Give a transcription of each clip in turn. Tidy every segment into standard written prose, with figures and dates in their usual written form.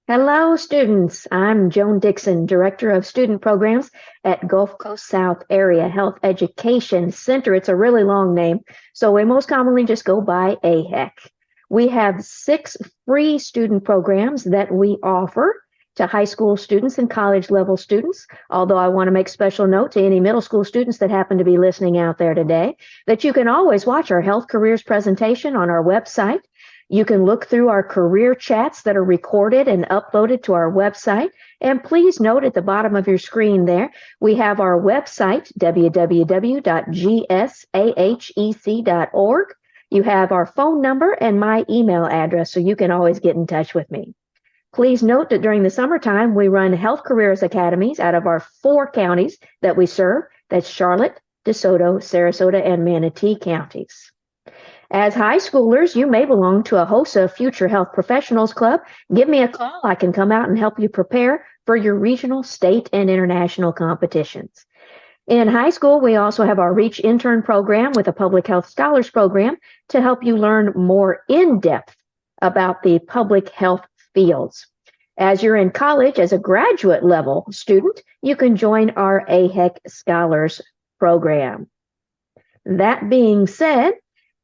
Hello, students. I'm Joan Dixon, Director of Student Programs at Gulf Coast South Area Health Education Center. It's a really long name, so we most commonly just go by AHEC. We have 6 free student programs that we offer to high school students and college level students. Although I want to make special note to any middle school students that happen to be listening out there today that you can always watch our health careers presentation on our website. You can look through our career chats that are recorded and uploaded to our website. And please note at the bottom of your screen there, we have our website, www.gsahec.org. You have our phone number and my email address, so you can always get in touch with me. Please note that during the summertime, we run health careers academies out of our 4 counties that we serve. That's Charlotte, DeSoto, Sarasota, and Manatee counties. As high schoolers, you may belong to a HOSA Future Health Professionals Club. Give me a call. I can come out and help you prepare for your regional, state, and international competitions. In high school, we also have our REACH intern program with a public health scholars program to help you learn more in depth about the public health fields. As you're in college as a graduate level student, you can join our AHEC Scholars program. That being said,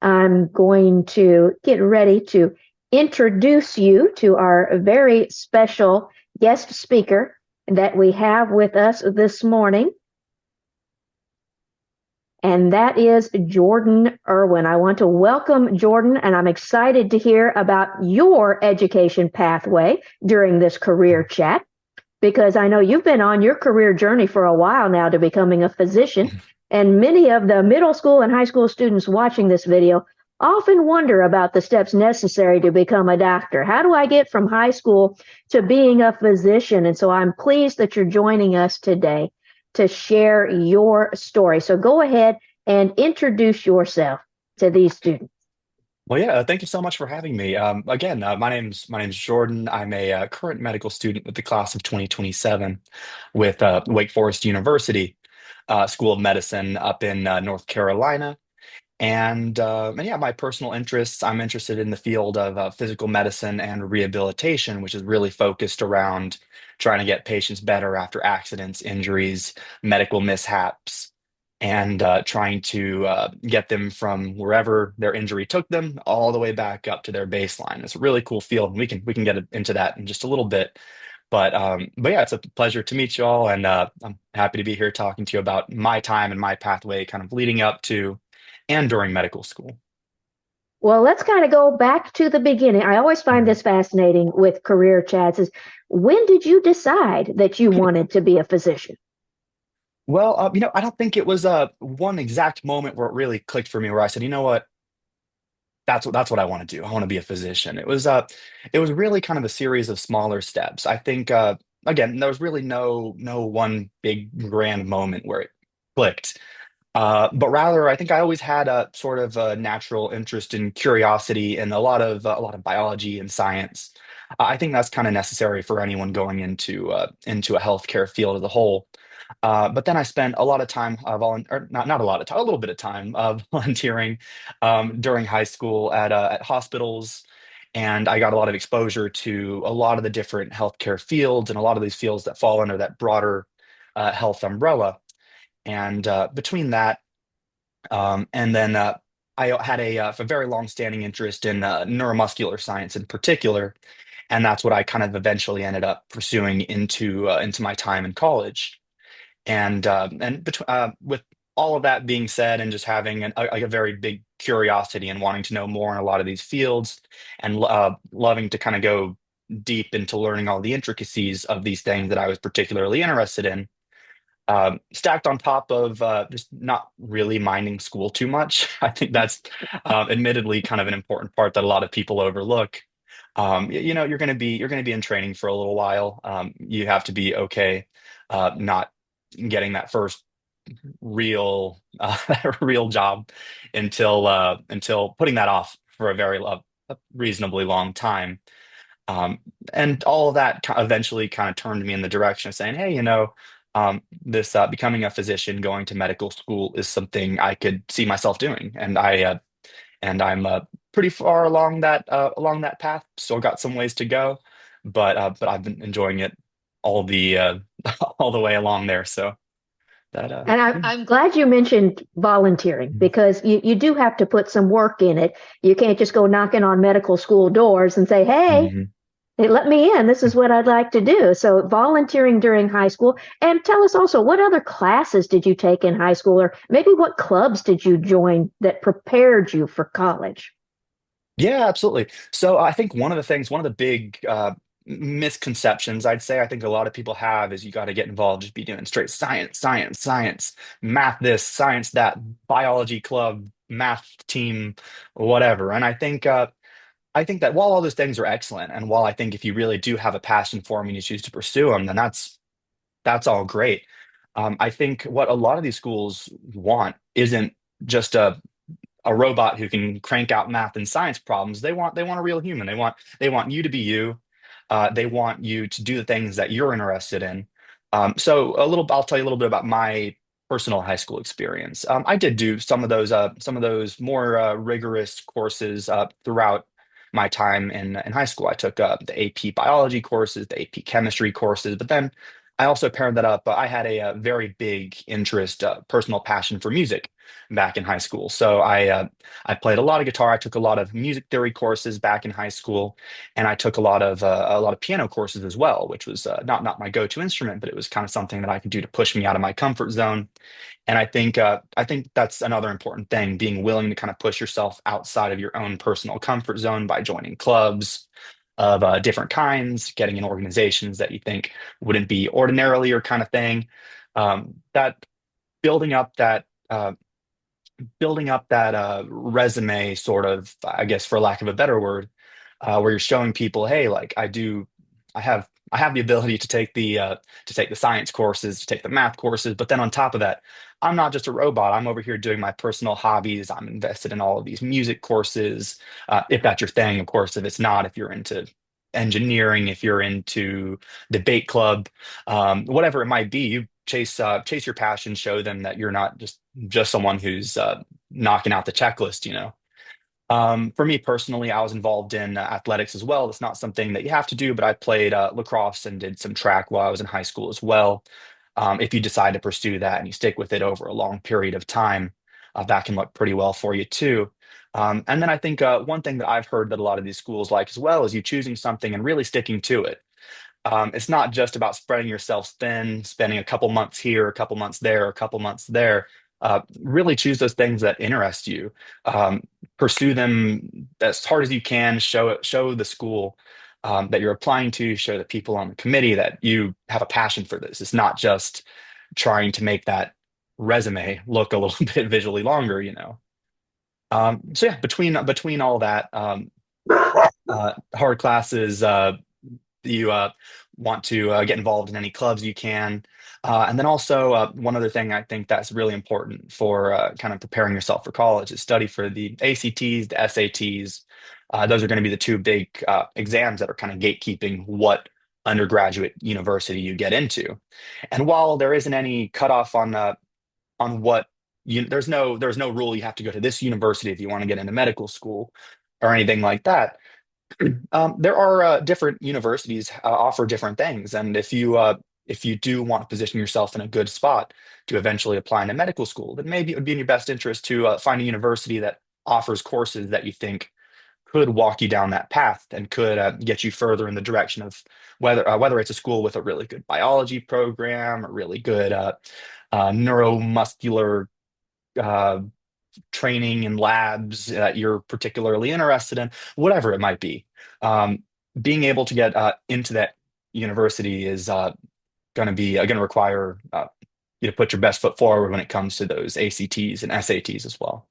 I'm going to get ready to introduce you to our very special guest speaker that we have with us this morning. And that is Jordan Irwin. I want to welcome Jordan, and I'm excited to hear about your education pathway during this career chat, because I know you've been on your career journey for a while now to becoming a physician. And many of the middle school and high school students watching this video often wonder about the steps necessary to become a doctor. How do I get from high school to being a physician? And so I'm pleased that you're joining us today to share your story. So go ahead and introduce yourself to these students. Well, yeah, thank you so much for having me. Again, my name's Jordan. I'm a current medical student with the class of 2027 with Wake Forest University School of Medicine up in North Carolina. And yeah, my personal interests, I'm interested in the field of physical medicine and rehabilitation, which is really focused around trying to get patients better after accidents, injuries, medical mishaps, and trying to get them from wherever their injury took them all the way back up to their baseline. It's a really cool field, and we can get into that in just a little bit. But yeah, it's a pleasure to meet you all, and I'm happy to be here talking to you about my time and my pathway, kind of leading up to and during medical school. Well, let's kind of go back to the beginning. I always find Mhm. this fascinating with career chats is when did you decide that you wanted to be a physician? Well, I don't think it was one exact moment where it really clicked for me, where I said, you know what, that's what I want to do. I want to be a physician. It was really kind of a series of smaller steps. I think again, there was really no one big grand moment where it clicked. But rather, I think I always had a sort of a natural interest and curiosity in a lot of biology and science. I think that's kind of necessary for anyone going into a healthcare field as a whole. But then I spent a lot of time or not a lot of time, a little bit of time volunteering during high school at hospitals, and I got a lot of exposure to a lot of the different healthcare fields and a lot of these fields that fall under that broader health umbrella. And between that and then I had a very long-standing interest in neuromuscular science in particular, and that's what I kind of eventually ended up pursuing into my time in college. And with all of that being said, and just having like a very big curiosity and wanting to know more in a lot of these fields, and loving to kind of go deep into learning all the intricacies of these things that I was particularly interested in, stacked on top of just not really minding school too much. I think that's admittedly kind of an important part that a lot of people overlook. You're going to be in training for a little while. You have to be okay not getting that first real real job until putting that off for a reasonably long time. Um, and all of that eventually kind of turned me in the direction of saying, hey, this becoming a physician, going to medical school is something I could see myself doing, and I'm pretty far along that path. Still got some ways to go, but I've been enjoying it all the all the way along there. So that And yeah. I'm glad you mentioned volunteering because you do have to put some work in it. You can't just go knocking on medical school doors and say, Mhm. hey, let me in. This is what I'd like to do. So volunteering during high school. And tell us also, what other classes did you take in high school, or maybe what clubs did you join that prepared you for college? Yeah, absolutely. So I think one of the things, one of the big misconceptions I'd say I think a lot of people have is you got to get involved, just be doing straight science, science, science, math this, science that, biology club, math team, whatever. And I think that while all those things are excellent, and while I think if you really do have a passion for them and you choose to pursue them, then that's all great. I think what a lot of these schools want isn't just a robot who can crank out math and science problems. They want a real human. They want you to be you. They want you to do the things that you're interested in. So I'll tell you a little bit about my personal high school experience. I did do some of those more rigorous courses throughout my time in high school. I took the AP biology courses, the AP chemistry courses, but then I also paired that up. I had a very big interest, personal passion for music back in high school. So I played a lot of guitar. I took a lot of music theory courses back in high school, and I took a lot of piano courses as well, which was not my go-to instrument, but it was kind of something that I could do to push me out of my comfort zone. And I think that's another important thing, being willing to kind of push yourself outside of your own personal comfort zone by joining clubs of different kinds, getting in organizations that you think wouldn't be ordinarily your kind of thing. That building up that building up that resume, sort of, I guess, for lack of a better word, where you're showing people, hey, like I have the ability to take the science courses, to take the math courses, but then on top of that, I'm not just a robot. I'm over here doing my personal hobbies. I'm invested in all of these music courses, if that's your thing, of course. If it's not, if you're into engineering, if you're into debate club, whatever it might be, you chase your passion, show them that you're not just someone who's knocking out the checklist, you know. For me personally, I was involved in athletics as well. It's not something that you have to do, but I played lacrosse and did some track while I was in high school as well. If you decide to pursue that and you stick with it over a long period of time, that can look pretty well for you too. And then I think one thing that I've heard that a lot of these schools like as well is you choosing something and really sticking to it. It's not just about spreading yourself thin, spending a couple months here, a couple months there, a couple months there. Really choose those things that interest you. Pursue them as hard as you can. Show the school that you're applying to. Show the people on the committee that you have a passion for this. It's not just trying to make that resume look a little bit visually longer, you know. So yeah, between all that, hard classes. You want to get involved in any clubs you can. And then also, one other thing I think that's really important for kind of preparing yourself for college is study for the ACTs, the SATs. Those are going to be the two big exams that are kind of gatekeeping what undergraduate university you get into. And while there isn't any cutoff on what there's no rule you have to go to this university if you want to get into medical school or anything like that. There are different universities offer different things, and if you do want to position yourself in a good spot to eventually apply into medical school, then maybe it would be in your best interest to find a university that offers courses that you think could walk you down that path and could get you further in the direction of whether it's a school with a really good biology program, a really good neuromuscular uh, training and labs that you're particularly interested in, whatever it might be. Um, Being able to get into that university is going to require you to put your best foot forward when it comes to those ACTs and SATs as well.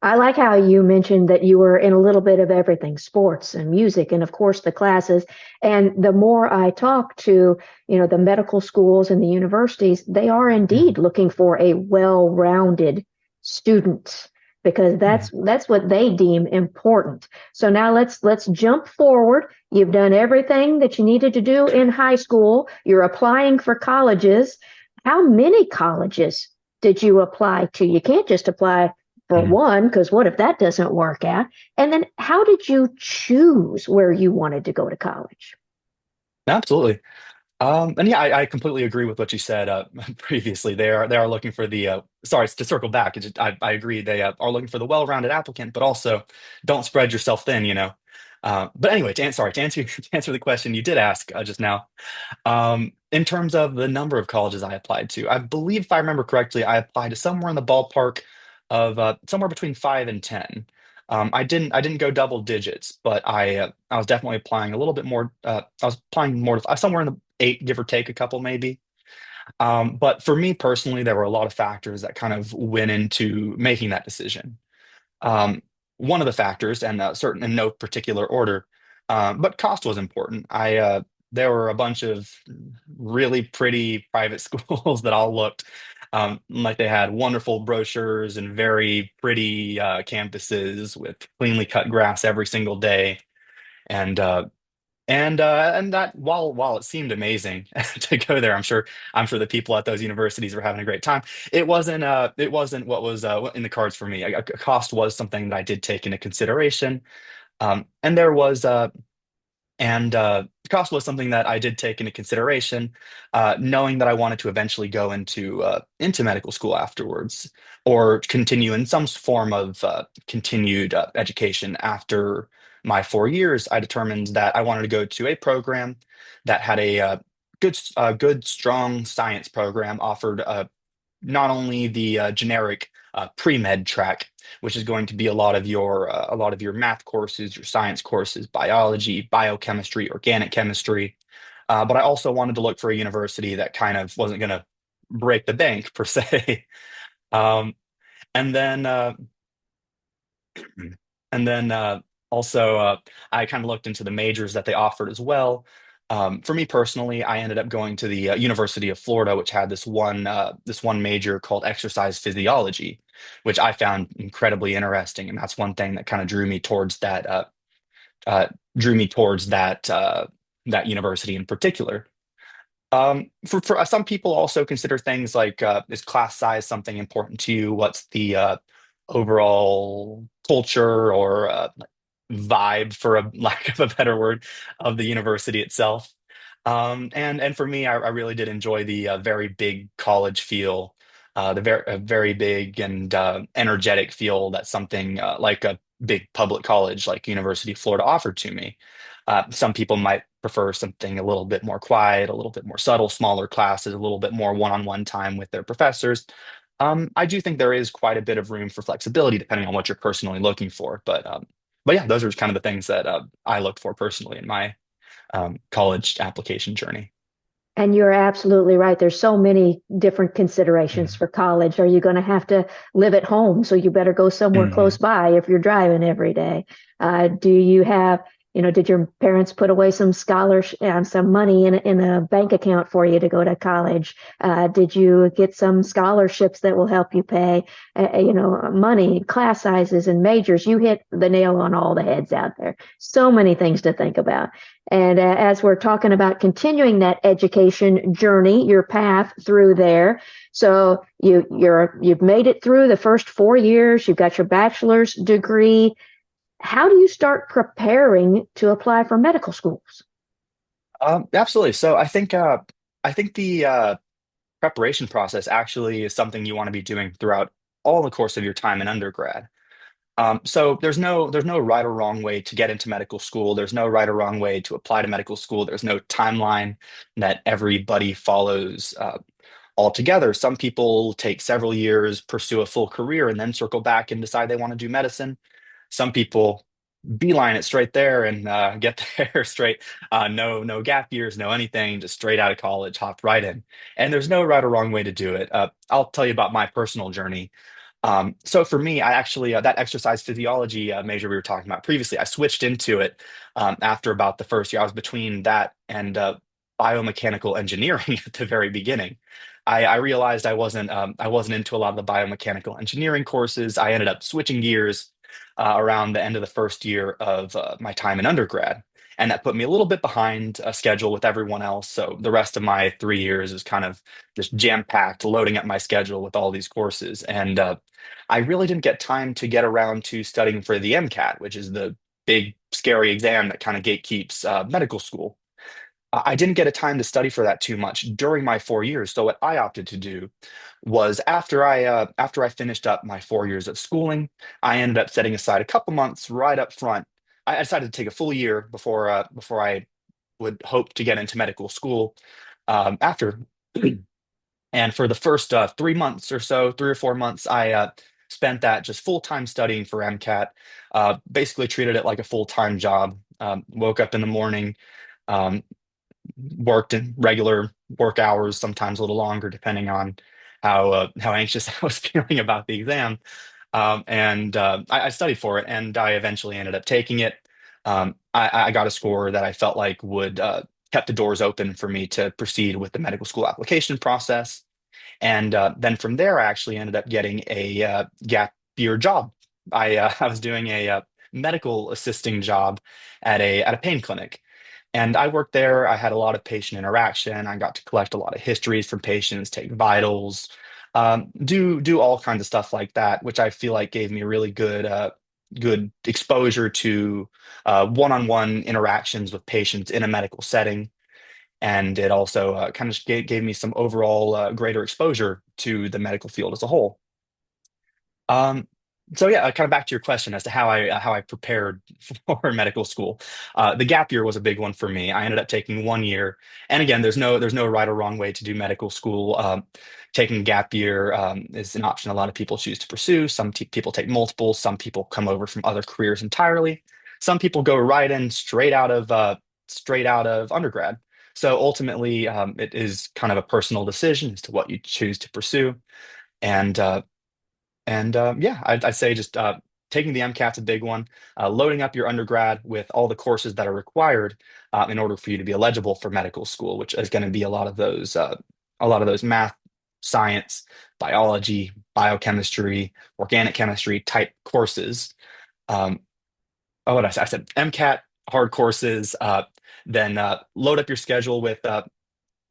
I like how you mentioned that you were in a little bit of everything, sports and music, and of course the classes. And the more I talk to, the medical schools and the universities, they are Mhm. indeed looking for a well-rounded student because Yeah. that's what they deem important. So now let's jump forward. You've done everything that you needed to do in high school. You're applying for colleges. How many colleges did you apply to? You can't just apply for Mhm. one, because what if that doesn't work out? And then how did you choose where you wanted to go to college? Absolutely. And yeah, I completely agree with what you said previously. They are looking for the sorry to circle back. I agree they are looking for the well-rounded applicant, but also don't spread yourself thin. But anyway, to answer to answer the question you did ask just now, in terms of the number of colleges I applied to, I believe if I remember correctly, I applied to somewhere in the ballpark of somewhere between 5 and 10. I didn't go double digits, but I was definitely applying a little bit more. I was applying more to somewhere in the eight, give or take a couple maybe. But for me personally, there were a lot of factors that kind of went into making that decision. Um, One of the factors, and certain in no particular order, but cost was important. I There were a bunch of really pretty private schools that all looked like they had wonderful brochures and very pretty campuses with cleanly cut grass every single day, and and that while it seemed amazing to go there, I'm sure the people at those universities were having a great time. It wasn't what was in the cards for me. Cost was something that I did take into consideration, and there was and cost was something that I did take into consideration, knowing that I wanted to eventually go into medical school afterwards, or continue in some form of continued education after my 4 years. I determined that I wanted to go to a program that had a good, strong science program, offered not only the generic pre-med track, which is going to be a lot of your math courses, your science courses, biology, biochemistry, organic chemistry. But I also wanted to look for a university that kind of wasn't going to break the bank per se. Um, and then and then also I kind of looked into the majors that they offered as well. For me personally, I ended up going to the University of Florida, which had this one major called exercise physiology, which I found incredibly interesting, and that's one thing that kind of uh, drew me towards that university in particular. For some people also consider things like, is class size something important to you? What's the overall culture or vibe, for a lack of a better word, of the university itself? And for me, I really did enjoy the very big college feel, the very big and energetic feel that something like a big public college like University of Florida offered to me. Some people might prefer something a little bit more quiet, a little bit more subtle, smaller classes, a little bit more one-on-one time with their professors. I do think there is quite a bit of room for flexibility depending on what you're personally looking for. But yeah, those are kind of the things that I looked for personally in my college application journey. And you're absolutely right. There's so many different considerations Mhm. for college. Are you going to have to live at home? So you better go somewhere close Mhm. by if you're driving every day. Do you have, did your parents put away some scholarship, some money in a bank account for you to go to college? Did you get some scholarships that will help you pay, money, class sizes, and majors? You hit the nail on all the heads out there. So many things to think about. And as we're talking about continuing that education journey, your path through there, so you've made it through the first 4 years. You've got your bachelor's degree. How do you start preparing to apply for medical schools? Absolutely. So I think the preparation process actually is something you want to be doing throughout all the course of your time in undergrad. So there's no right or wrong way to get into medical school. There's no right or wrong way to apply to medical school. There's no timeline that everybody follows altogether. Some people take several years, pursue a full career, and then circle back and decide they want to do medicine. Some people beeline it straight there and get there straight. No gap years, no anything, just straight out of college, hop right in. And there's no right or wrong way to do it. I'll tell you about my personal journey. So for me, I actually that exercise physiology major we were talking about previously, I switched into it after about the first year. I was between that and biomechanical engineering at the very beginning. I realized I wasn't into a lot of the biomechanical engineering courses. I ended up switching gears around the end of the first year of my time in undergrad. and that put me a little bit behind a schedule with everyone else. So the rest of my 3 years is kind of just jam-packed, loading up my schedule with all these courses. And I really didn't get time to get around to studying for the MCAT, which is the big, scary exam that kind of gatekeeps medical school. I didn't get a time to study for that too much during my 4 years. So what I opted to do was after I finished up my 4 years of schooling, I ended up setting aside a couple months right up front. I decided to take a full year before I would hope to get into medical school after. And for the first 3 months or so, 3 or 4 months, I spent that just full time studying for MCAT. Basically treated it like a full time job. Woke up in the morning. Um, Worked in regular work hours, sometimes a little longer, depending on how anxious I was feeling about the exam. And I studied for it, and I eventually ended up taking it. I got a score that I felt like would kept the doors open for me to proceed with the medical school application process. And then from there, I actually ended up getting a gap year job. I was doing a medical assisting job at a pain clinic. And I worked there. I had a lot of patient interaction. I got to collect a lot of histories from patients, take vitals, do all kinds of stuff like that, which I feel like gave me really good exposure to one-on-one interactions with patients in a medical setting. And it also kind of gave me some overall greater exposure to the medical field as a whole. Um, so yeah, kind of back to your question as to how I prepared for medical school. The gap year was a big one for me. I ended up taking 1 year, and again, there's no right or wrong way to do medical school. Taking a gap year is an option a lot of people choose to pursue. Some people take multiple. Some people come over from other careers entirely. Some people go right in straight out of undergrad. So ultimately, it is kind of a personal decision as to what you choose to pursue. And yeah, I'd say just taking the MCAT's a big one. Loading up your undergrad with all the courses that are required in order for you to be eligible for medical school, which is going to be a lot of those math, science, biology, biochemistry, organic chemistry type courses. Um, oh, what I said MCAT hard courses. Then load up your schedule with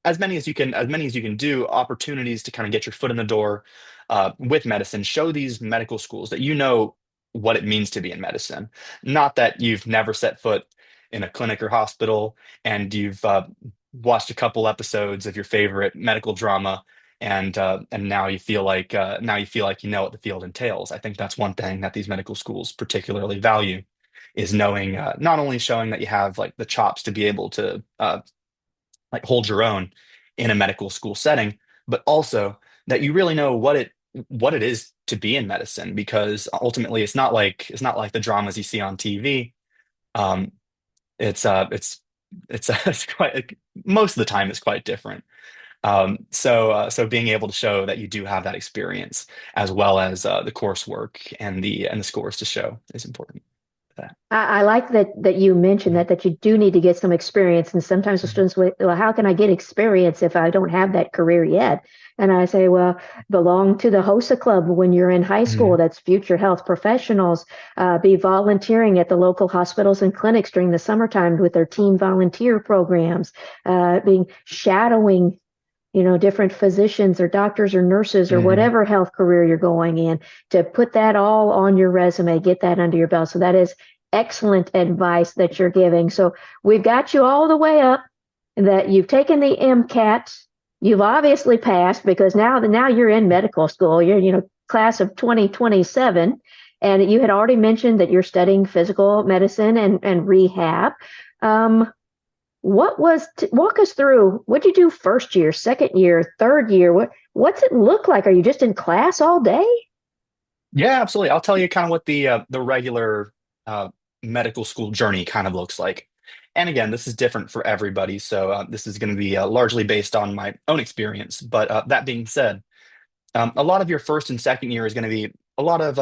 as many as you can do, opportunities to kind of get your foot in the door with medicine. Show these medical schools that you know what it means to be in medicine. Not that you've never set foot in a clinic or hospital and you've watched a couple episodes of your favorite medical drama. And now you feel like you know what the field entails. I think that's one thing that these medical schools particularly value is knowing, not only showing that you have like the chops to be able to like hold your own in a medical school setting, but also that you really know what it is to be in medicine, because ultimately it's not like the dramas you see on TV. Um, it's it's quite most of the time it's quite different. So being able to show that you do have that experience as well as the coursework and the scores to show is important for that. I like that you mentioned that you do need to get some experience. And sometimes the Mhm. students will, well, how can I get experience if I don't have that career yet? And I say, well, belong to the HOSA club when you're in high school. Mhm. That's future health professionals. Be volunteering at the local hospitals and clinics during the summertime with their teen volunteer programs. Being shadowing, different physicians or doctors or nurses or Mhm. whatever health career you're going in, to put that all on your resume, get that under your belt. So that is excellent advice that you're giving. So we've got you all the way up, that you've taken the MCAT. You've obviously passed, because now you're in medical school. You're, class of 2027. And you had already mentioned that you're studying physical medicine and rehab. Um, walk us through what you do first year, second year, third year? What's it look like? Are you just in class all day? Yeah, absolutely. I'll tell you kind of what the regular uh, medical school journey kind of looks like. And again, this is different for everybody, so this is going to be largely based on my own experience. But that being said, a lot of your first and second year is going to be a lot of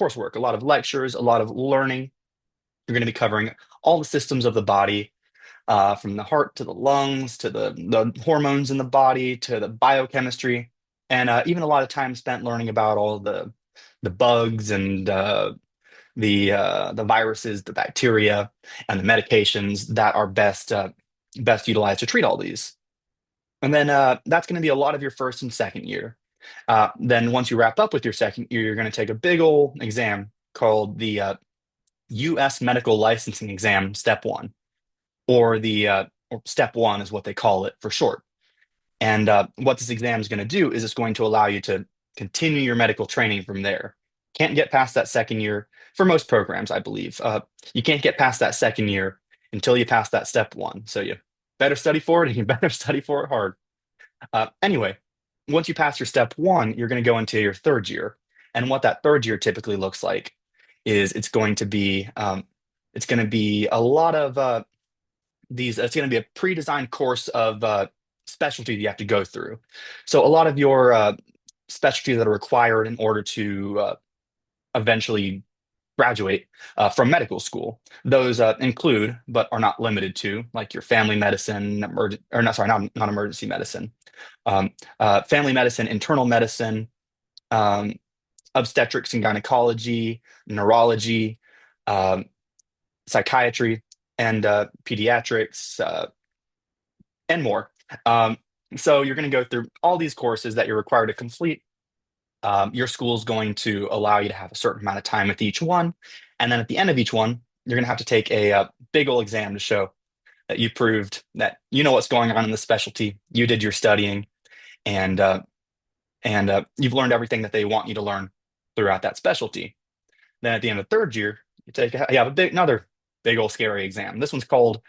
coursework, a lot of lectures, a lot of learning. You're going to be covering all the systems of the body, from the heart to the lungs to the hormones in the body to the biochemistry, and even a lot of time spent learning about all the bugs and the viruses, the bacteria, and the medications that are best utilized to treat all these. And then that's going to be a lot of your first and second year. Then once you wrap up with your second year, you're going to take a big old exam called the U.S. Medical Licensing Exam, Step One, or Step One is what they call it for short. And what this exam is going to do is it's going to allow you to continue your medical training from there. Can't get past that second year for most programs, I believe. You can't get past that second year until you pass that step one. So you better study for it and you better study for it hard. Anyway, once you pass your step one, you're going to go into your third year. And what that third year typically looks like is it's going to be a lot of it's going to be a pre-designed course of specialty that you have to go through. So a lot of your specialties that are required in order to eventually graduate from medical school. Those include, but are not limited to, like your family medicine, or not, sorry, not emergency medicine, family medicine, internal medicine, um, obstetrics and gynecology, neurology, um, psychiatry, and pediatrics, and more. Um, so you're going to go through all these courses that you're required to complete. Your school is going to allow you to have a certain amount of time with each one. And then at the end of each one, you're going to have to take a big old exam to show that you proved that you know what's going on in the specialty, you did your studying, and you've learned everything that they want you to learn throughout that specialty. Then at the end of the third year, you have another big old scary exam. This one's called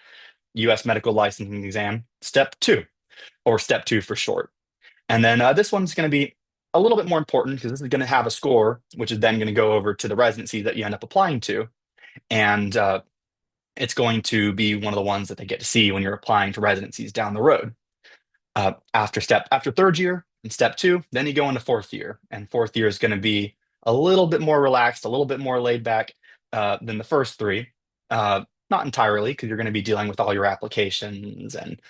U.S. Medical Licensing Exam, Step Two, or Step Two for short. And then this one's going to be a little bit more important because this is going to have a score, which is then going to go over to the residency that you end up applying to. And it's going to be one of the ones that they get to see when you're applying to residencies down the road. After third year and step two, then you go into fourth year. And fourth year is going to be a little bit more relaxed, a little bit more laid back than the first three. Not entirely, because you're going to be dealing with all your applications and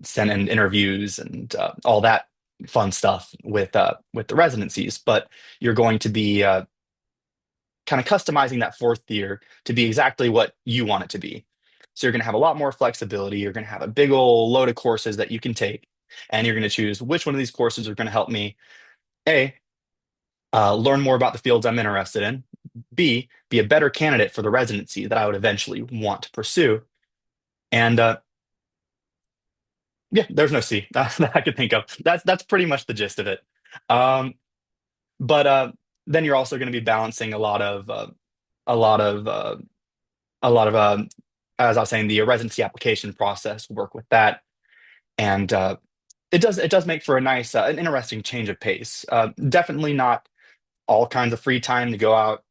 sending interviews and all that fun stuff with the residencies. But you're going to be kind of customizing that fourth year to be exactly what you want it to be. So you're going to have a lot more flexibility. You're going to have a big old load of courses that you can take, and you're going to choose which one of these courses are going to help me, A, learn more about the fields I'm interested in, B, be a better candidate for the residency that I would eventually want to pursue. And yeah, there's no C that I could think of. That's pretty much the gist of it. Um, but then you're also going to be balancing a lot of a lot of as I was saying, the residency application process, work with that, and it does make for a nice an interesting change of pace. Definitely not all kinds of free time to go out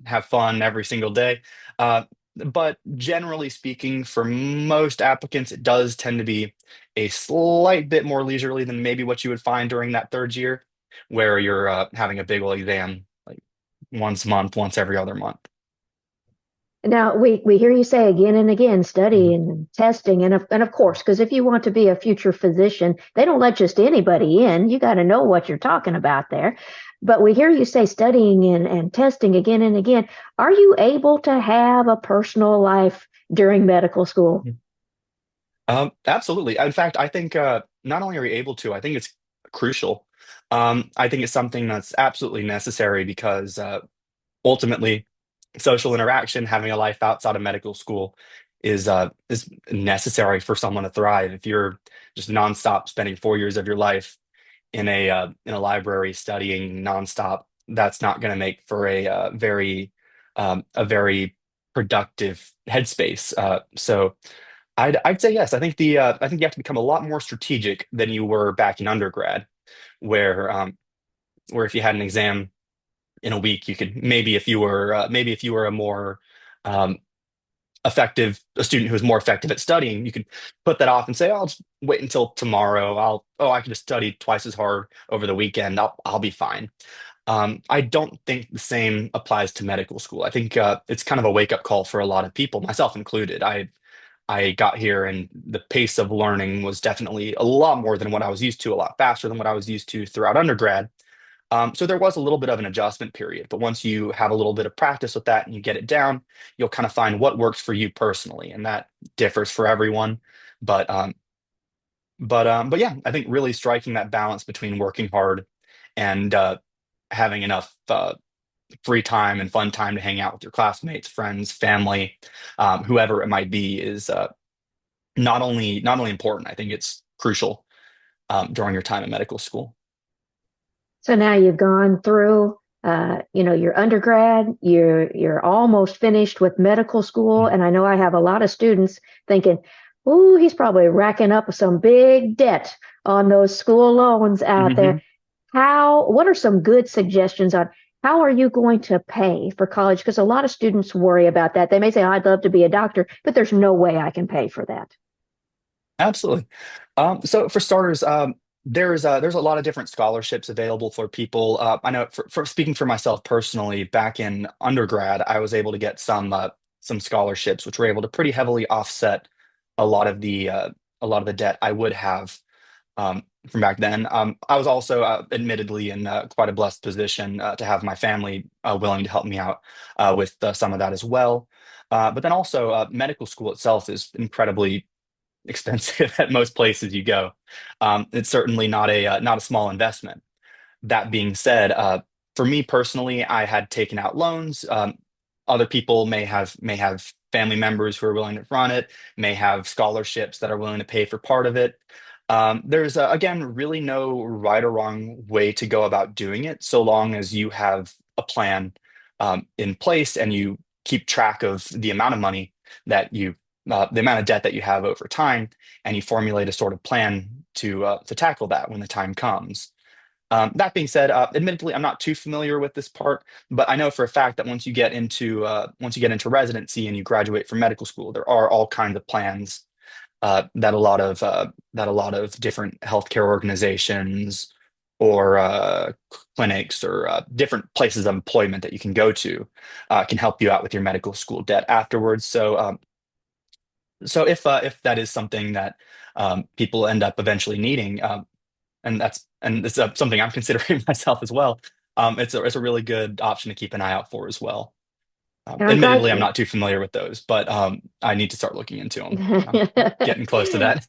have fun every single day. But generally speaking, for most applicants, it does tend to be a slight bit more leisurely than maybe what you would find during that third year, where you're having a big old exam like once a month, once every other month. Now, we hear you say again and again, Mhm. studying and testing, and of course, because if you want to be a future physician, they don't let just anybody in. You got to know what you're talking about there. But we hear you say studying and testing again and again. Are you able to have a personal life during medical school? Absolutely. In fact, I think not only are we able to, I think it's crucial. I think it's something that's absolutely necessary because ultimately, social interaction, having a life outside of medical school is necessary for someone to thrive. If you're just nonstop spending 4 years of your life in a library studying nonstop, that's not going to make for a very productive headspace. So I'd say yes. I think you have to become a lot more strategic than you were back in undergrad, where where if you had an exam in a week, you could maybe if you were a more um, a student who was more effective at studying, you could put that off and say, "Oh, I'll just wait until tomorrow. I can just study twice as hard over the weekend. I'll be fine." I don't think the same applies to medical school. I think it's kind of a wake up call for a lot of people, myself included. I got here and the pace of learning was definitely a lot more than what I was used to, a lot faster than what I was used to throughout undergrad. So there was a little bit of an adjustment period, but once you have a little bit of practice with that and you get it down, you'll kind of find what works for you personally, and that differs for everyone. But but yeah, I think really striking that balance between working hard and having enough free time and fun time to hang out with your classmates, friends, family, whoever it might be, is not only important. I think it's crucial during your time in medical school. So now you've gone through, your undergrad, you're almost finished with medical school, Mhm. and I know I have a lot of students thinking, "Ooh, he's probably racking up some big debt on those school loans out there." Mhm. What are some good suggestions on how are you going to pay for college? Because a lot of students worry about that. They may say, "I'd love to be a doctor, but there's no way I can pay for that." Absolutely. So for starters, there's a lot of different scholarships available for people. I know for speaking for myself personally, back in undergrad, I was able to get some scholarships, which were able to pretty heavily offset a lot of the debt I would have from back then. I was also admittedly in quite a blessed position to have my family willing to help me out with some of that as well. But then also, medical school itself is incredibly expensive at most places you go. It's certainly not a small investment. That being said, for me personally, I had taken out loans. Other people may have family members who are willing to run it, may have scholarships that are willing to pay for part of it. There's again really no right or wrong way to go about doing it, so long as you have a plan in place and you keep track of the amount of money the amount of debt that you have over time, and you formulate a sort of plan to tackle that when the time comes. That being said, admittedly, I'm not too familiar with this part, but I know for a fact that once you get into residency and you graduate from medical school, there are all kinds of plans that a lot of different healthcare organizations or clinics or different places of employment that you can go to can help you out with your medical school debt afterwards. So if that is something that people end up eventually needing, and it's something I'm considering myself as well. It's a really good option to keep an eye out for as well. And I'm glad Admittedly, I'm you. not too familiar with those, but I need to start looking into them. I'm getting close to that.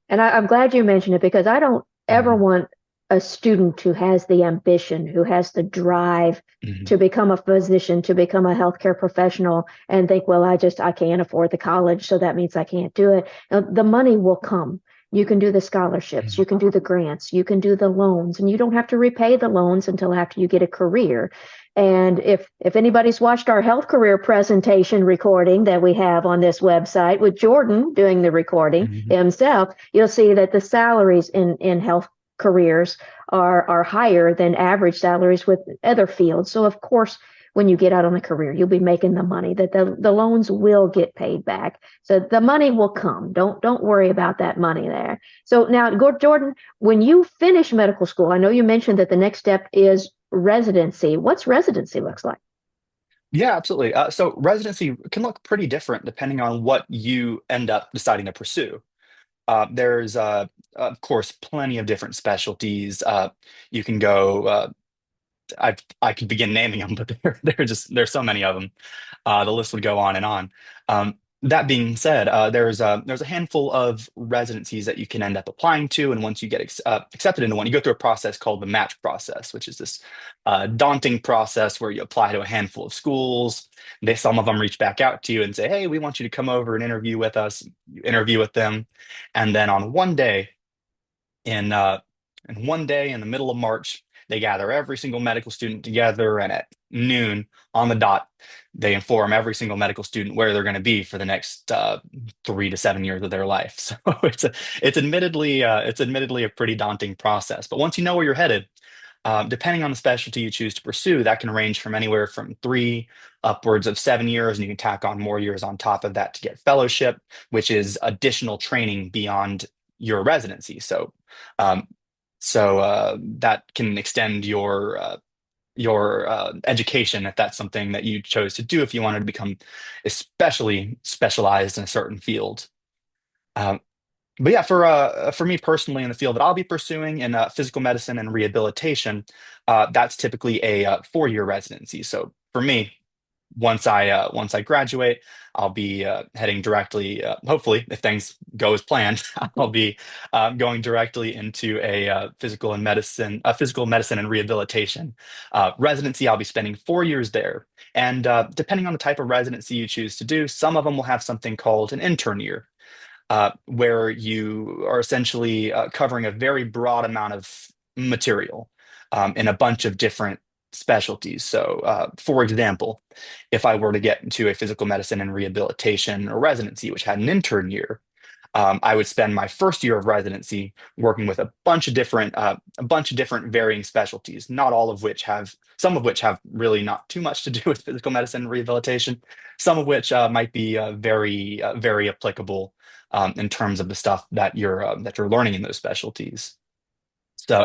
And I'm glad you mentioned it because I don't ever Mhm. want a student who has the ambition, who has the drive Mhm. to become a physician, to become a healthcare professional, and think, well, I can't afford the college, so that means I can't do it. Now, the money will come. You can do the scholarships, you Mhm. can do the grants, you can do the loans, and you don't have to repay the loans until after you get a career. And if anybody's watched our health career presentation recording that we have on this website with Jordan doing the recording Mhm. himself, you'll see that the salaries in health careers are higher than average salaries with other fields. So of course, when you get out on the career, you'll be making the money that the loans will get paid back. So the money will come. Don't worry about that money there. So now, Jordan, when you finish medical school, I know you mentioned that the next step is residency. What's residency looks like? Yeah, absolutely. So residency can look pretty different depending on what you end up deciding to pursue. There's, of course, plenty of different specialties. You can go. I could begin naming them, but there's so many of them. The list would go on and on. That being said, there's a handful of residencies that you can end up applying to, and once you get accepted into one, you go through a process called the match process, which is this daunting process where you apply to a handful of schools. Some of them reach back out to you and say, "Hey, we want you to come over and interview with us." You interview with them, and then on in uh, one day in the middle of March, they gather every single medical student together, and at noon on the dot, they inform every single medical student where they're going to be for the next 3 to 7 years of their life. So it's admittedly a pretty daunting process. But once you know where you're headed, depending on the specialty you choose to pursue, that can range from anywhere from 3 upwards of 7 years, and you can tack on more years on top of that to get fellowship, which is additional training beyond your residency. Um, that can extend your education if that's something that you chose to do if you wanted to become especially specialized in a certain field. Um, But yeah, for me personally, in the field that I'll be pursuing in physical medicine and rehabilitation, that's typically a 4-year residency. So for me, once I graduate, I'll be heading directly, hopefully, if things go as planned, I'll be going directly into a physical medicine and rehabilitation residency. I'll be spending 4 years there, and depending on the type of residency you choose to do, some of them will have something called an intern year, where you are essentially covering a very broad amount of material in a bunch of different specialties. So, for example, if I were to get into a physical medicine and rehabilitation or residency, which had an intern year, I would spend my first year of residency working with a bunch of different varying specialties, not all of which have, some of which have really not too much to do with physical medicine and rehabilitation, some of which might be very applicable in terms of the stuff that you're learning in those specialties. So,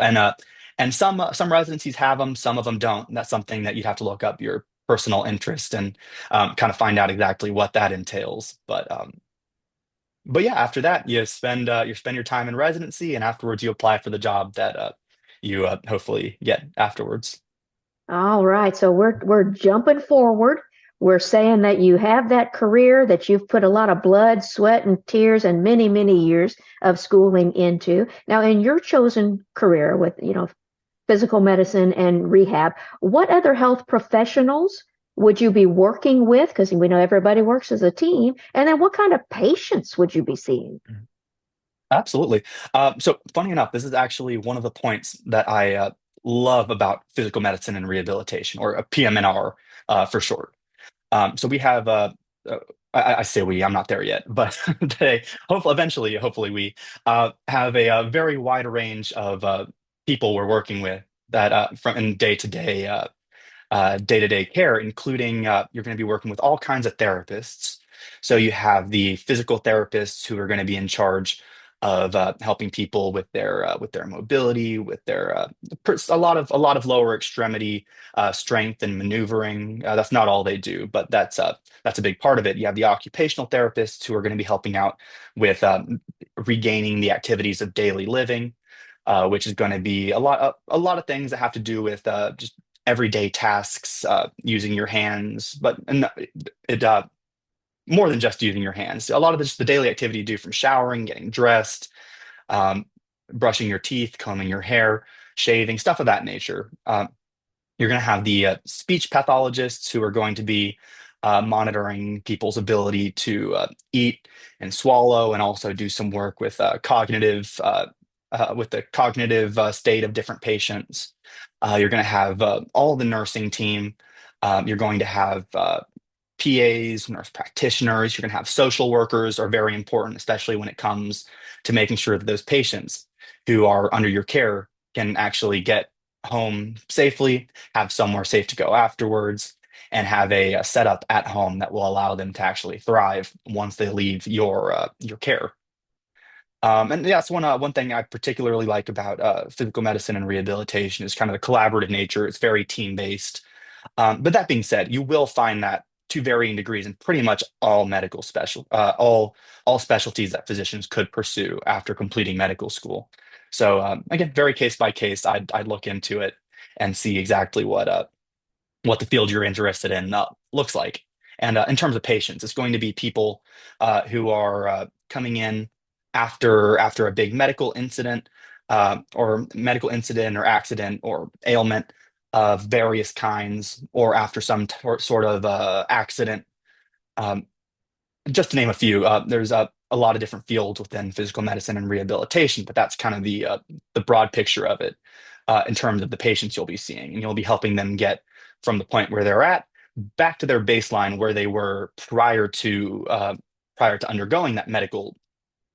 and some residencies have them, some of them don't. That's something that you'd have to look up your personal interest and kind of find out exactly what that entails. But yeah, after that, you spend your time in residency, and afterwards you apply for the job that you hopefully get afterwards. All right, so we're jumping forward. We're saying that you have that career that you've put a lot of blood, sweat, and tears and many, many years of schooling into. Now, in your chosen career with, physical medicine and rehab, what other health professionals would you be working with? Because we know everybody works as a team. And then what kind of patients would you be seeing? Absolutely. So funny enough, this is actually one of the points that I love about physical medicine and rehabilitation, or a PMNR for short. So we have I say we, I'm not there yet, but they hopefully we have a very wide range of people we're working with that from in day to day care, including you're going to be working with all kinds of therapists. So you have the physical therapists who are going to be in charge of helping people with their mobility, with their a lot of lower extremity strength and maneuvering. That's not all they do, but that's a big part of it. You have the occupational therapists who are going to be helping out with regaining the activities of daily living, which is going to be a lot of things that have to do with just everyday tasks, using your hands, but and it more than just using your hands. A lot of this, the daily activity you do, from showering, getting dressed, um, brushing your teeth, combing your hair, shaving, stuff of that nature. You're going to have the speech pathologists who are going to be monitoring people's ability to eat and swallow, and also do some work with the cognitive state of different patients. You're going to have all the nursing team. You're going to have PAs, nurse practitioners. You're going to have social workers are very important, especially when it comes to making sure that those patients who are under your care can actually get home safely, have somewhere safe to go afterwards, and have a setup at home that will allow them to actually thrive once they leave your care. And yeah, that's one thing I particularly like about physical medicine and rehabilitation is kind of the collaborative nature. It's very team based. But that being said, you will find that to varying degrees in pretty much all specialties that physicians could pursue after completing medical school. So again, very case by case, I'd look into it and see exactly what the field you're interested in looks like. And in terms of patients, it's going to be people who are coming in after a big medical incident or accident or ailment of various kinds, or after some sort of accident. Um, just to name a few, there's a lot of different fields within physical medicine and rehabilitation, but that's kind of the broad picture of it in terms of the patients you'll be seeing, and you'll be helping them get from the point where they're at back to their baseline where they were prior to undergoing that medical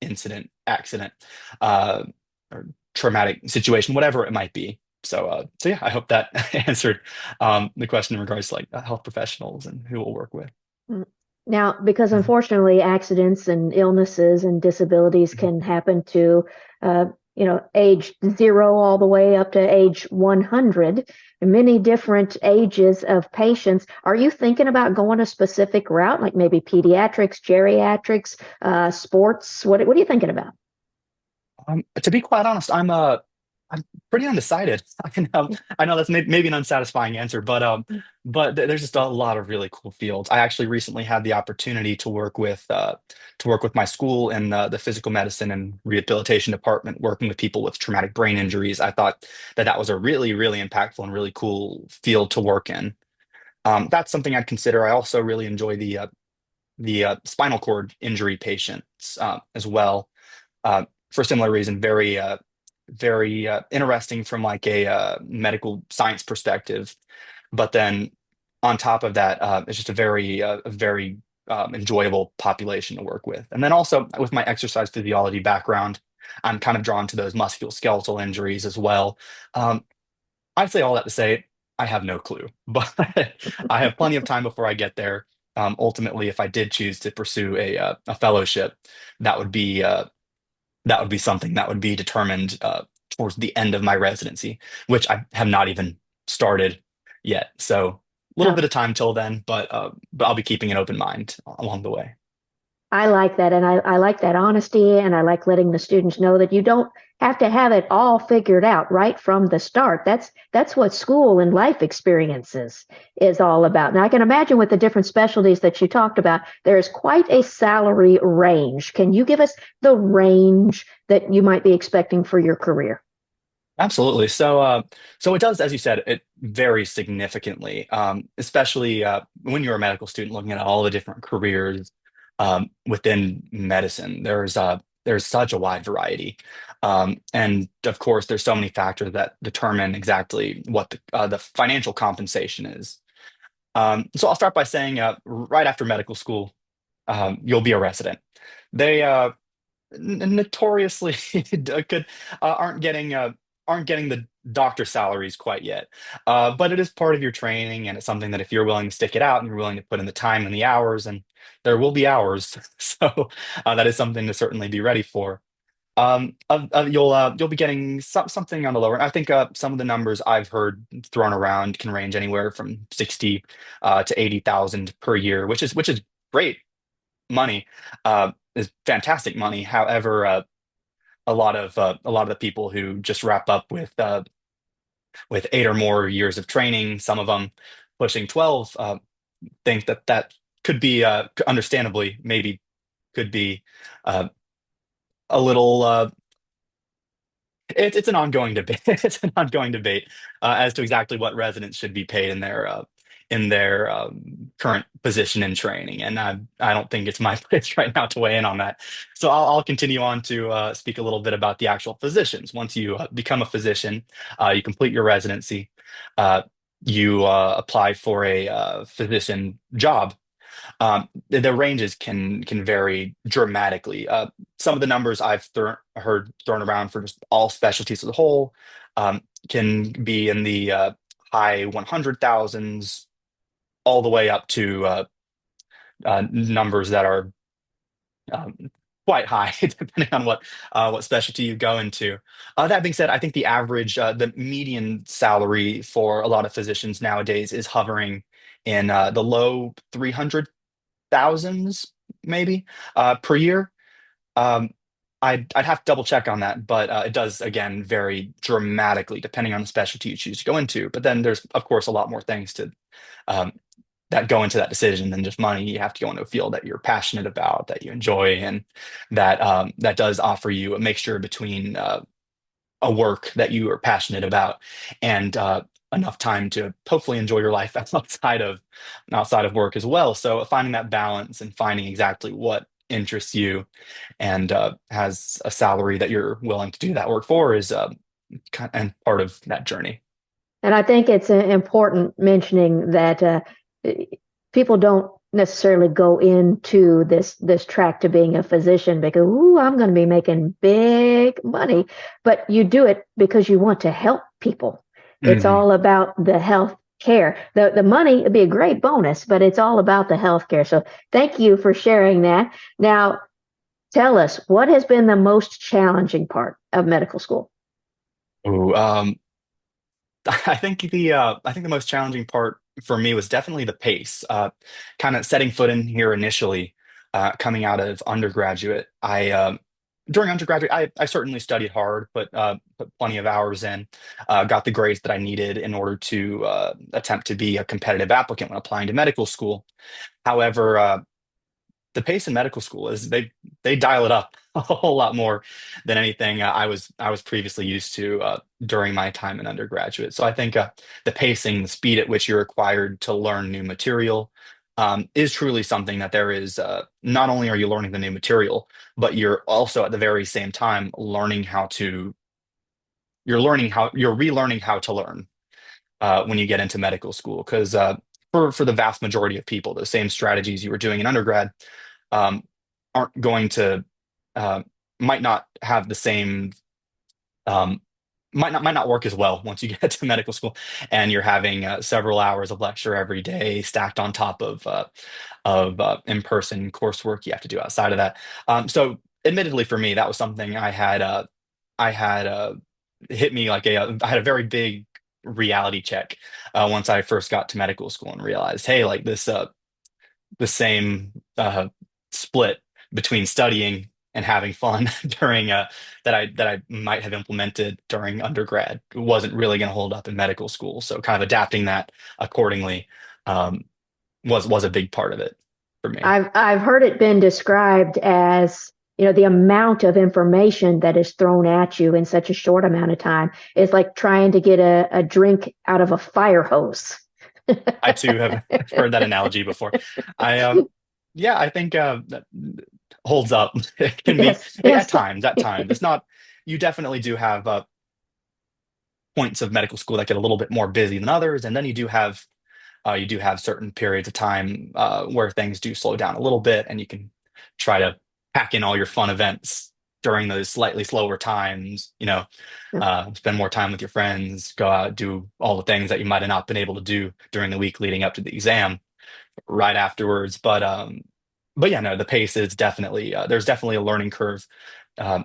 incident, accident, uh, or traumatic situation, whatever it might be. So yeah, I hope that answered the question in regards to like health professionals and who we'll work with. Mm. Now, because Mhm. unfortunately, accidents and illnesses and disabilities Mhm. can happen to, age 0 all the way up to age 100, many different ages of patients. Are you thinking about going a specific route, like maybe pediatrics, geriatrics, sports? What are you thinking about? To be quite honest, I'm pretty undecided. I know that's maybe an unsatisfying answer, but there's just a lot of really cool fields. I actually recently had the opportunity to work with my school in the physical medicine and rehabilitation department, working with people with traumatic brain injuries. I thought that that was a really impactful and really cool field to work in. That's something I'd consider. I also really enjoy the spinal cord injury patients as well, for a similar reason. Very interesting from like a medical science perspective. But then on top of that, it's just a very enjoyable population to work with. And then also with my exercise physiology background, I'm kind of drawn to those musculoskeletal injuries as well. Um, I'd say all that to say, I have no clue, but I have plenty of time before I get there. Ultimately, if I did choose to pursue a fellowship, that would be that would be something that would be determined towards the end of my residency, which I have not even started yet. So a little bit of time till then, but I'll be keeping an open mind along the way. I like that. And I like that honesty. And I like letting the students know that you don't have to have it all figured out right from the start. That's what school and life experiences is all about. Now I can imagine with the different specialties that you talked about, there is quite a salary range. Can you give us the range that you might be expecting for your career? Absolutely. So it does, as you said, it varies significantly, especially when you're a medical student looking at all the different careers within medicine. There's such a wide variety, and of course, there's so many factors that determine exactly what the financial compensation is. So I'll start by saying, right after medical school, you'll be a resident. They notoriously could aren't getting the doctor salaries quite yet, but it is part of your training, and it's something that if you're willing to stick it out and you're willing to put in the time and the hours, and there will be hours, so that is something to certainly be ready for. You'll be getting something on the lower. I think some of the numbers I've heard thrown around can range anywhere from 60 to 80,000 per year, which is great money, is fantastic money. However, a lot of the people who just wrap up with 8 or more years of training, some of them pushing 12, think that that could be understandably maybe could be uh, a little it's an ongoing debate. It's an ongoing debate as to exactly what residents should be paid in their current position in training, and I don't think it's my place right now to weigh in on that. So I'll continue on to speak a little bit about the actual physicians. Once you become a physician, you complete your residency, uh, you apply for a physician job. The ranges can vary dramatically. Some of the numbers heard thrown around for just all specialties as a whole can be in the high 100,000s, all the way up to numbers that are um, quite high, depending on what specialty you go into. That being said, I think the median salary for a lot of physicians nowadays is hovering in the low 300,000s, maybe per year. Um, I'd have to double check on that, but it does again vary dramatically depending on the specialty you choose to go into. But then there's of course a lot more things to um, that go into that decision than just money. You have to go into a field that you're passionate about, that you enjoy, and that does offer you a mixture between a work that you are passionate about and enough time to hopefully enjoy your life outside of work as well. So finding that balance and finding exactly what interests you and has a salary that you're willing to do that work for is and part of that journey. And I think it's important mentioning that people don't necessarily go into this track to being a physician because, ooh, I'm going to be making big money, but you do it because you want to help people. It's Mhm. all about the health care. The money would be a great bonus, but it's all about the health care. So thank you for sharing that. Now, tell us what has been the most challenging part of medical school? Ooh, I think the most challenging part for me was definitely the pace. Kind of setting foot in here initially, coming out of undergraduate. during undergraduate, I certainly studied hard, put plenty of hours in, got the grades that I needed in order to attempt to be a competitive applicant when applying to medical school. However, the pace in medical school is they dial it up a whole lot more than anything I was previously used to during my time in undergraduate. So I think the pacing, the speed at which you're required to learn new material, is truly something that there is. Not only are you learning the new material, but you're also at the very same time learning how to. You're relearning how to learn when you get into medical school because for the vast majority of people, the same strategies you were doing in undergrad um, aren't going to uh, might not have the same um, might not work as well once you get to medical school and you're having several hours of lecture every day stacked on top of in-person coursework you have to do outside of that. So admittedly for me, that was something I had hit me like I had a very big reality check once I first got to medical school and realized, hey, like the same split between studying and having fun during that I might have implemented during undergrad wasn't really going to hold up in medical school. So kind of adapting that accordingly um, was a big part of it for me. I've heard it been described as, the amount of information that is thrown at you in such a short amount of time is like trying to get a drink out of a fire hose. I too have heard that analogy before. I Yeah, I think that holds up. It can be Yes, at yes. times. At times, it's not. You definitely do have points of medical school that get a little bit more busy than others, and then you do have certain periods of time where things do slow down a little bit, and you can try to pack in all your fun events during those slightly slower times. Spend more time with your friends, go out, do all the things that you might have not been able to do during the week leading up to the exam right afterwards. But yeah, no, the pace is definitely there's definitely a learning curve.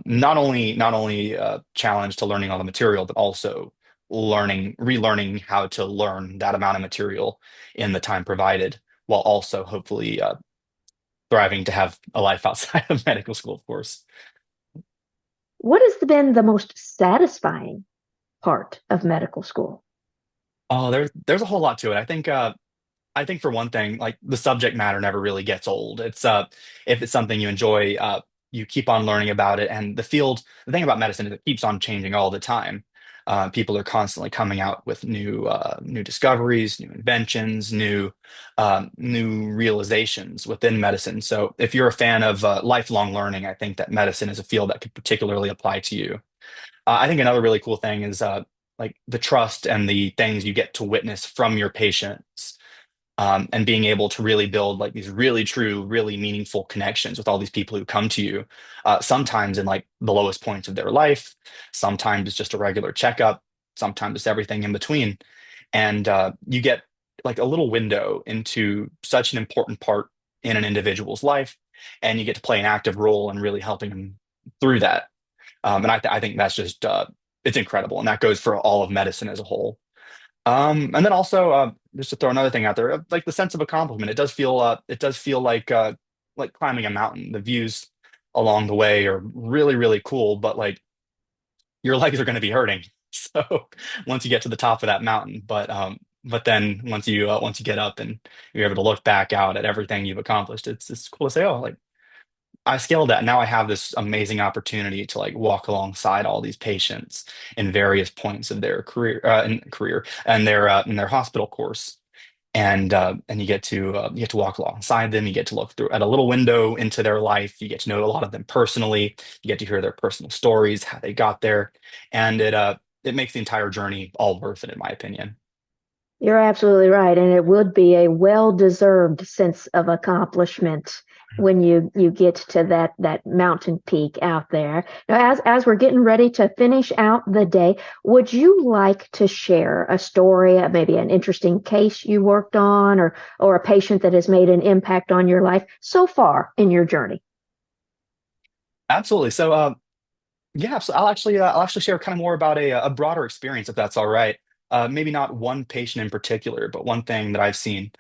Not only challenge to learning all the material, but also relearning how to learn that amount of material in the time provided, while also hopefully thriving to have a life outside of medical school, of course. What has been the most satisfying part of medical school? Oh, there's a whole lot to it. I think for one thing, like the subject matter never really gets old. It's if it's something you enjoy, you keep on learning about it. And the thing about medicine is it keeps on changing all the time. People are constantly coming out with new discoveries, new inventions, new realizations within medicine. So if you're a fan of lifelong learning, I think that medicine is a field that could particularly apply to you. I think another really cool thing is like the trust and the things you get to witness from your patients, and being able to really build like these really true, really meaningful connections with all these people who come to you, sometimes in like the lowest points of their life, sometimes it's just a regular checkup, sometimes it's everything in between. And you get like a little window into such an important part in an individual's life, and you get to play an active role in really helping them through that. And I think that's just it's incredible, and that goes for all of medicine as a whole. And then also, just to throw another thing out there, like the sense of accomplishment, it does feel like climbing a mountain. The views along the way are really, really cool, but like your legs are going to be hurting. So once you get to the top of that mountain, but then once you get up and you're able to look back out at everything you've accomplished, it's cool to say, oh, like I scaled that. Now I have this amazing opportunity to like walk alongside all these patients in various points of their career and their hospital course. And you get to walk alongside them. You get to look through at a little window into their life. You get to know a lot of them personally. You get to hear their personal stories, how they got there, and it makes the entire journey all worth it, in my opinion. You're absolutely right, and it would be a well-deserved sense of accomplishment when you get to that mountain peak out there. Now, as we're getting ready to finish out the day, would you like to share a story, maybe an interesting case you worked on, or a patient that has made an impact on your life so far in your journey? Absolutely. So, yeah, so I'll actually share kind of more about a broader experience, if that's all right. Maybe not one patient in particular, but one thing that I've seen,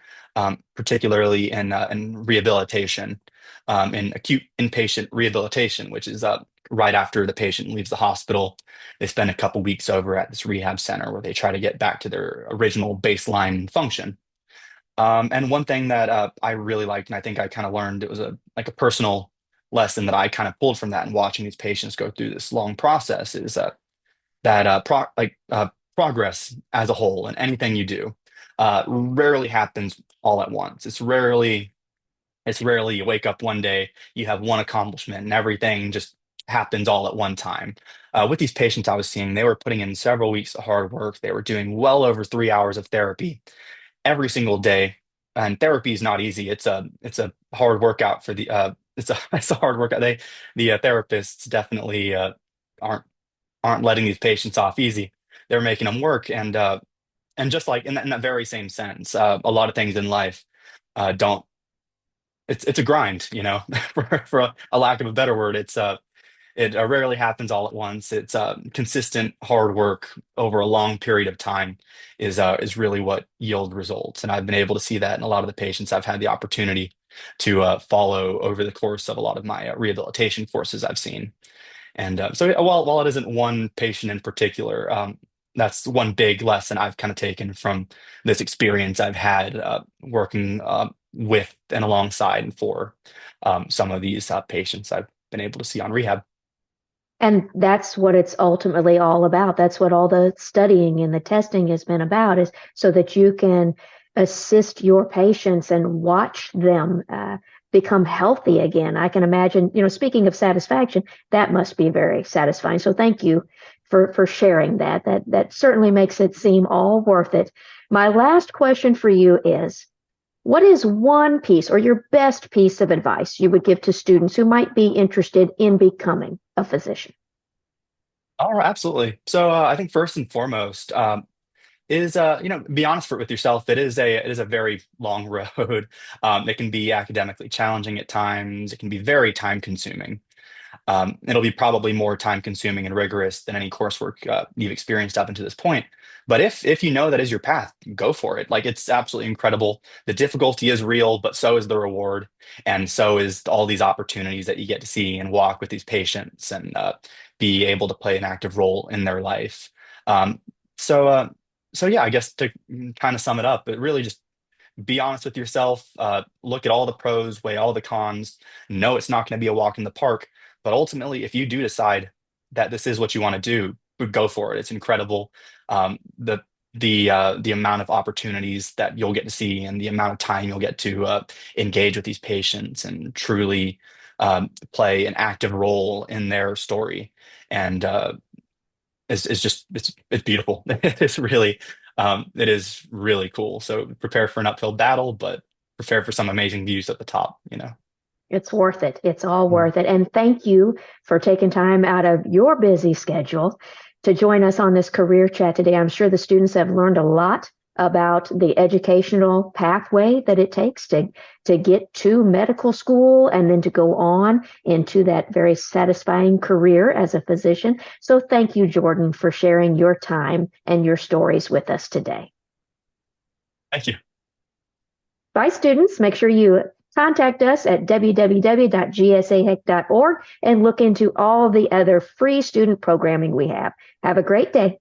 particularly in rehabilitation, in acute inpatient rehabilitation, which is right after the patient leaves the hospital, they spend a couple weeks over at this rehab center where they try to get back to their original baseline function. And one thing that I really liked, and I think I kind of learned, it was a like a personal lesson that I kind of pulled from that and watching these patients go through this long process is that progress as a whole and anything you do rarely happens all at once. It's rarely you wake up one day, you have one accomplishment, and everything just happens all at one time. With these patients I was seeing, they were putting in several weeks of hard work. They were doing well over 3 hours of therapy every single day. And therapy is not easy. It's a hard workout for the it's a it's a hard workout. The therapists definitely aren't letting these patients off easy. They're making them work, and just like in that very same sense, a lot of things in life don't. It's a grind, for a lack of a better word. It rarely happens all at once. It's consistent hard work over a long period of time is really what yield results. And I've been able to see that in a lot of the patients I've had the opportunity to follow over the course of a lot of my rehabilitation courses I've seen. And so while it isn't one patient in particular, that's one big lesson I've kind of taken from this experience I've had working with and alongside and for some of these patients I've been able to see on rehab. And that's what it's ultimately all about. That's what all the studying and the testing has been about, is so that you can assist your patients and watch them become healthy again. I can imagine, speaking of satisfaction, that must be very satisfying. So thank you for sharing that. That certainly makes it seem all worth it. My last question for you is, what is one piece or your best piece of advice you would give to students who might be interested in becoming a physician? Oh, absolutely. So I think first and foremost is be honest with yourself. It is a very long road. It can be academically challenging at times. It can be very time consuming. It'll be probably more time consuming and rigorous than any coursework you've experienced up until this point. But if you know that is your path, go for it. Like it's absolutely incredible. The difficulty is real, but so is the reward, and so is all these opportunities that you get to see and walk with these patients and be able to play an active role in their life. Um, so so yeah, I guess to kind of sum it up, but really just be honest with yourself, look at all the pros, weigh all the cons, know it's not going to be a walk in the park, but ultimately if you do decide that this is what you want to do, go for it. It's incredible. The amount of opportunities that you'll get to see and the amount of time you'll get to engage with these patients and truly play an active role in their story, and is just it's beautiful. It is really cool. So prepare for an uphill battle, but prepare for some amazing views at the top. It's worth it. It's all Mm. worth it. And thank you for taking time out of your busy schedule to join us on this career chat today. I'm sure the students have learned a lot about the educational pathway that it takes to get to medical school and then to go on into that very satisfying career as a physician. So thank you, Jordan, for sharing your time and your stories with us today. Thank you. Bye, students. Make sure you contact us at www.gsahec.org and look into all the other free student programming we have. Have a great day.